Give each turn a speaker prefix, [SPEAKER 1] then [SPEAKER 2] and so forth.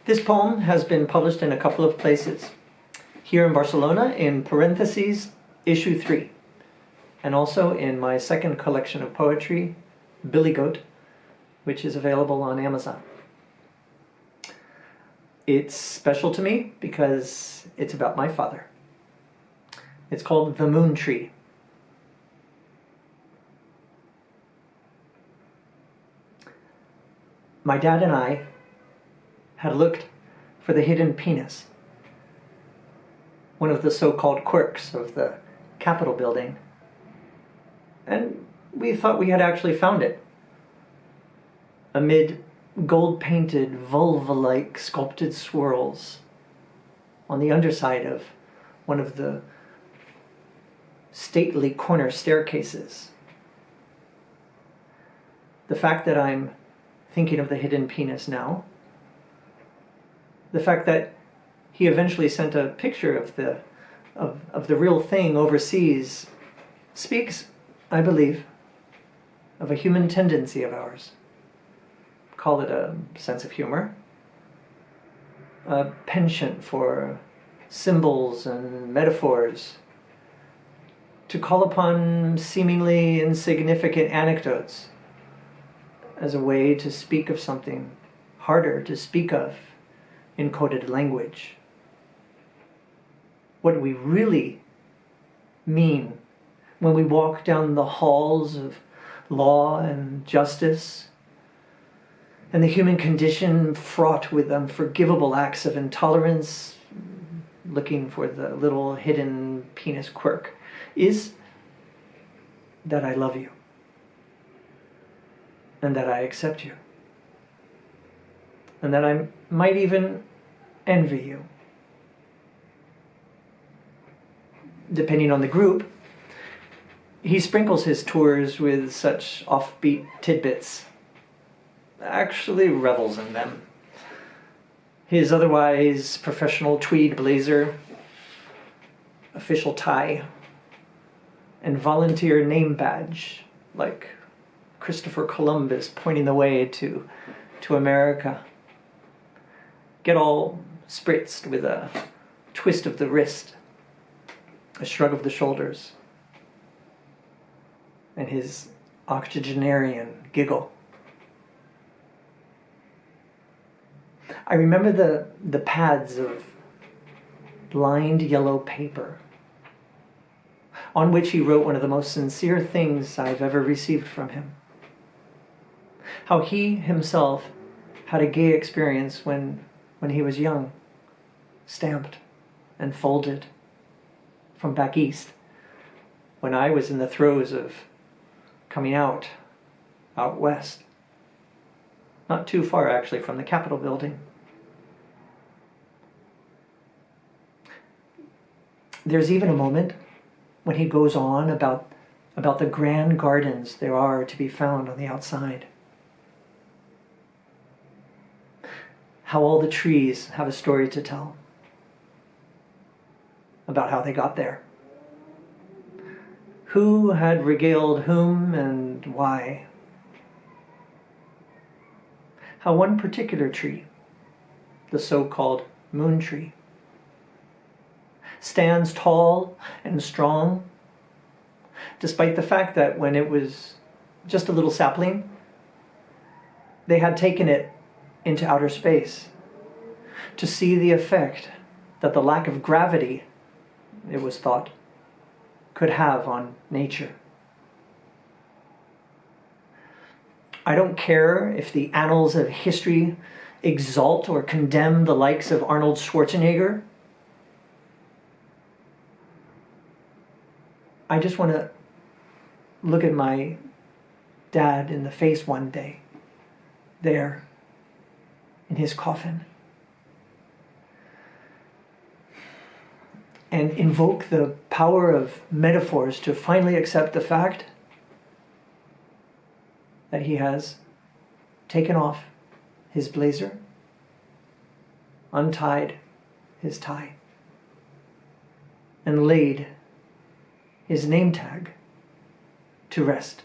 [SPEAKER 1] This poem has been published in a couple of places. Here in Barcelona, in parentheses, issue 3. And also in my second collection of poetry, Billy Goat, which is available on Amazon. It's special to me because it's about my father. It's called The Moon Tree. My dad and I had looked for the hidden penis, one of the so-called quirks of the Capitol building, and we thought we had actually found it amid gold-painted, vulva-like sculpted swirls on the underside of one of the stately corner staircases. The fact that I'm thinking of the hidden penis now, the fact that he eventually sent a picture of the real thing overseas speaks, I believe, of a human tendency of ours. Call it a sense of humor, a penchant for symbols and metaphors, to call upon seemingly insignificant anecdotes as a way to speak of something harder to speak of in coded language. What we really mean when we walk down the halls of law and justice, and the human condition fraught with unforgivable acts of intolerance, looking for the little hidden penis quirk, is that I love you, and that I accept you, and that I might even envy you. Depending on the group, he sprinkles his tours with such offbeat tidbits, actually revels in them. His otherwise professional tweed blazer, official tie, and volunteer name badge, like Christopher Columbus pointing the way to America, get all spritzed with a twist of the wrist, a shrug of the shoulders, and his octogenarian giggle. I remember the pads of lined yellow paper on which he wrote one of the most sincere things I've ever received from him. How he himself had a gay experience when he was young, stamped and folded from back east, when I was in the throes of coming out west. Not too far, actually, from the Capitol building. There's even a moment when he goes on about the grand gardens there are to be found on the outside. How all the trees have a story to tell about how they got there. Who had regaled whom and why. How one particular tree, the so-called moon tree, stands tall and strong, despite the fact that when it was just a little sapling, they had taken it into outer space to see the effect that the lack of gravity, it was thought, could have on nature. I don't care if the annals of history exalt or condemn the likes of Arnold Schwarzenegger. I just want to look at my dad in the face one day, there, in his coffin, and invoke the power of metaphors to finally accept the fact that he has taken off his blazer, untied his tie, and laid his name tag to rest.